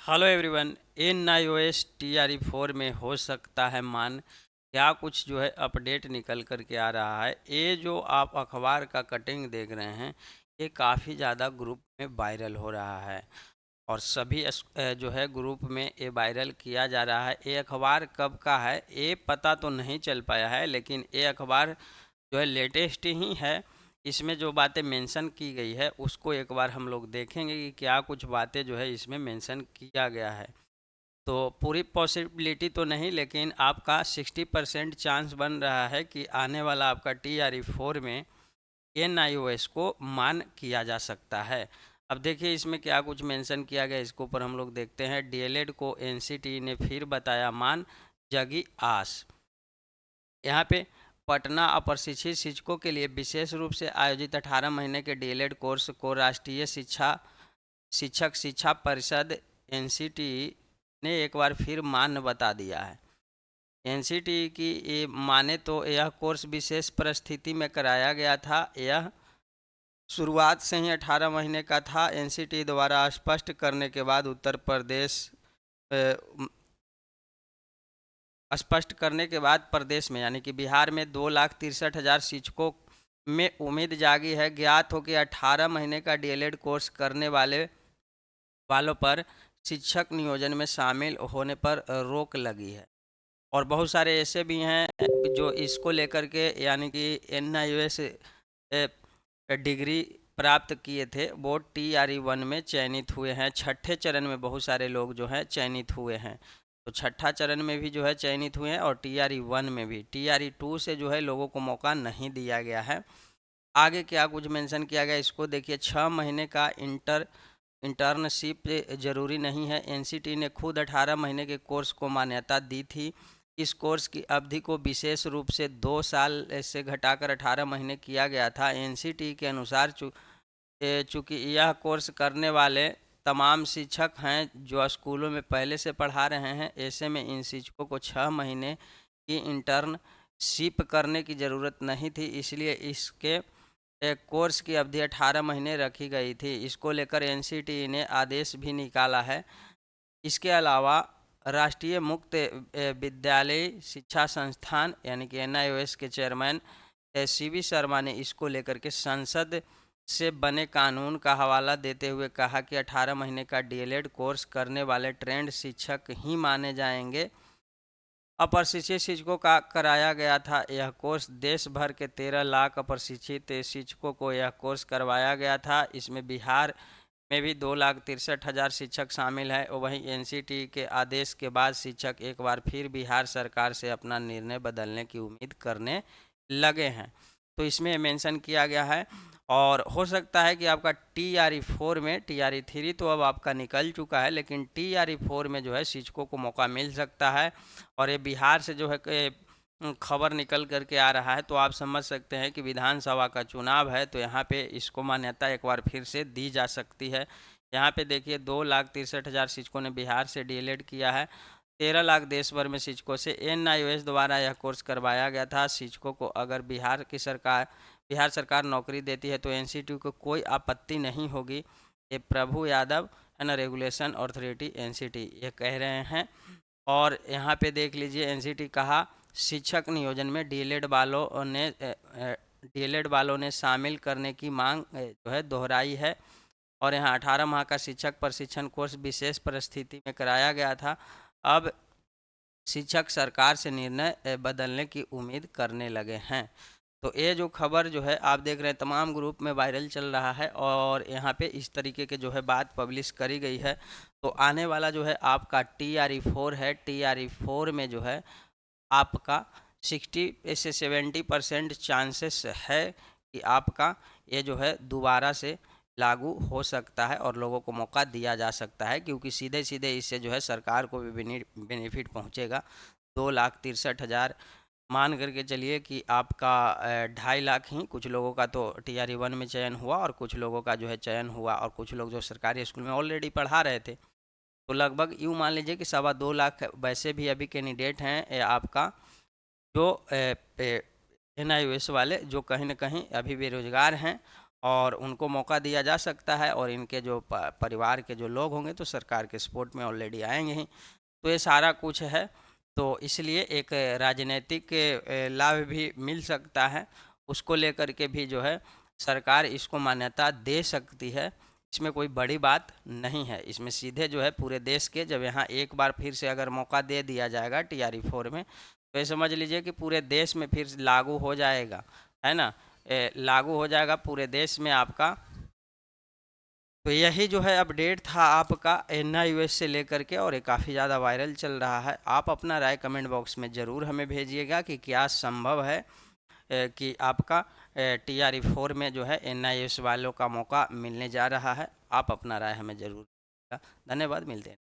Hello everyone. NIOS TRE 4 में हो सकता है मान क्या कुछ जो है अपडेट निकल कर के आ रहा है। ये जो आप अखबार का कटिंग देख रहे हैं ये काफ़ी ज़्यादा ग्रुप में वायरल हो रहा है और सभी जो है ग्रुप में ये वायरल किया जा रहा है। ये अखबार कब का है ये पता तो नहीं चल पाया है, लेकिन ये अखबार जो है लेटेस्ट ही है। इसमें जो बातें मेंशन की गई है उसको एक बार हम लोग देखेंगे कि क्या कुछ बातें जो है इसमें मेंशन किया गया है। तो पूरी पॉसिबिलिटी तो नहीं, लेकिन आपका 60% चांस बन रहा है कि आने वाला आपका TRE 4 में NIOS को मान किया जा सकता है। अब देखिए इसमें क्या कुछ मेंशन किया गया, इसके ऊपर हम लोग देखते हैं। DLED को NCT ने फिर बताया मान, जगी आस। यहाँ पे पटना अप्रशिक्षित शिक्षकों के लिए विशेष रूप से आयोजित 18 महीने के DLED कोर्स को राष्ट्रीय शिक्षक शिक्षा परिषद NCT ने एक बार फिर मान्य बता दिया है। NCT की ये माने तो यह कोर्स विशेष परिस्थिति में कराया गया था। यह शुरुआत से ही 18 महीने का था। NCT द्वारा स्पष्ट करने के बाद उत्तर प्रदेश स्पष्ट करने के बाद प्रदेश में यानी कि बिहार में 2,63,000 शिक्षकों में उम्मीद जागी है। ज्ञात हो कि 18 महीने का DLED कोर्स करने वालों पर शिक्षक नियोजन में शामिल होने पर रोक लगी है। और बहुत सारे ऐसे भी हैं जो इसको लेकर के यानी कि NIOS डिग्री प्राप्त किए थे, वो TRE 1 में चयनित हुए हैं। छठे चरण में बहुत सारे लोग जो हैं चयनित हुए हैं। तो छठा चरण में भी जो है चयनित हुए हैं और TRE 1 में भी। TRE 2 से जो है लोगों को मौका नहीं दिया गया है। आगे क्या कुछ मेंशन किया गया इसको देखिए। 6 महीने का इंटर्नशिप जरूरी नहीं है। NCT ने खुद 18 महीने के कोर्स को मान्यता दी थी। इस कोर्स की अवधि को विशेष रूप से 2 साल से घटाकर 18 महीने किया गया था। NCT के अनुसार चूँकि यह कोर्स करने वाले तमाम शिक्षक हैं जो स्कूलों में पहले से पढ़ा रहे हैं, ऐसे में इन शिक्षकों को 6 महीने की इंटर्नशिप करने की ज़रूरत नहीं थी, इसलिए इसके एक कोर्स की अवधि 18 महीने रखी गई थी। इसको लेकर NCT ने आदेश भी निकाला है। इसके अलावा राष्ट्रीय मुक्त विद्यालय शिक्षा संस्थान यानी कि NIOS के चेयरमैन CV शर्मा ने इसको लेकर के संसद से बने कानून का हवाला देते हुए कहा कि 18 महीने का DLED कोर्स करने वाले ट्रेंड शिक्षक ही माने जाएंगे। अप्रशिक्षित शिक्षकों का कराया गया था यह कोर्स। देश भर के 13 लाख अप्रशिक्षित शिक्षकों को यह कोर्स करवाया गया था। इसमें बिहार में भी 2,63,000 शिक्षक शामिल है। वहीं NCT के आदेश के बाद शिक्षक एक बार फिर बिहार सरकार से अपना निर्णय बदलने की उम्मीद करने लगे हैं। तो इसमें मेंशन किया गया है और हो सकता है कि आपका TRE 4 में, TRE 3 तो अब आपका निकल चुका है, लेकिन TRE 4 में जो है शिक्षकों को मौका मिल सकता है। और ये बिहार से जो है खबर निकल करके आ रहा है, तो आप समझ सकते हैं कि विधानसभा का चुनाव है, तो यहाँ पे इसको मान्यता एक बार फिर से दी जा सकती है। यहाँ पे देखिए 2,63,000 शिक्षकों ने बिहार से DLED किया है। 13 लाख देश भर में शिक्षकों से NIOS द्वारा यह कोर्स करवाया गया था। शिक्षकों को अगर बिहार सरकार नौकरी देती है तो NCT को कोई आपत्ति नहीं होगी। ये प्रभु यादव है ना, रेगुलेशन अथॉरिटी NCT ये कह रहे हैं। और यहाँ पे देख लीजिए NCT कहा शिक्षक नियोजन में DLED वालों ने शामिल करने की मांग जो है दोहराई है। और यहाँ 18 माह का शिक्षक प्रशिक्षण कोर्स विशेष परिस्थिति में कराया गया था। अब शिक्षक सरकार से निर्णय बदलने की उम्मीद करने लगे हैं। तो ये जो खबर जो है आप देख रहे हैं तमाम ग्रुप में वायरल चल रहा है और यहाँ पे इस तरीके के जो है बात पब्लिश करी गई है। तो आने वाला जो है आपका TRE 4 है। TRE 4 में जो है आपका 60 से 70% चांसेस है कि आपका ये जो है दोबारा से लागू हो सकता है और लोगों को मौका दिया जा सकता है, क्योंकि सीधे सीधे इससे जो है सरकार को भी बेनिफिट पहुंचेगा। 2,63,000 मान करके चलिए कि आपका 2.5 लाख ही कुछ लोगों का तो TRE 1 में चयन हुआ और कुछ लोगों का जो है चयन हुआ, और कुछ लोग जो सरकारी स्कूल में ऑलरेडी पढ़ा रहे थे, तो लगभग यूँ मान लीजिए कि 2.25 लाख वैसे भी अभी कैंडिडेट हैं आपका जो NIOS वाले, जो कहीं ना कहीं अभी बेरोजगार हैं और उनको मौका दिया जा सकता है, और इनके जो परिवार के जो लोग होंगे तो सरकार के सपोर्ट में ऑलरेडी आएंगे ही। तो ये सारा कुछ है, तो इसलिए एक राजनीतिक लाभ भी मिल सकता है, उसको लेकर के भी जो है सरकार इसको मान्यता दे सकती है। इसमें कोई बड़ी बात नहीं है, इसमें सीधे जो है पूरे देश के, जब यहाँ एक बार फिर से अगर मौका दे दिया जाएगा TRE 4 में, तो ये समझ लीजिए कि पूरे देश में फिर लागू हो जाएगा, है ना, लागू हो जाएगा पूरे देश में आपका। तो यही जो है अपडेट था आपका NIUS से लेकर के, और ये काफ़ी ज़्यादा वायरल चल रहा है। आप अपना राय कमेंट बॉक्स में ज़रूर हमें भेजिएगा कि क्या संभव है कि आपका TRE 4 में जो है NIUS वालों का मौका मिलने जा रहा है। आप अपना राय हमें ज़रूर। धन्यवाद, मिलते हैं।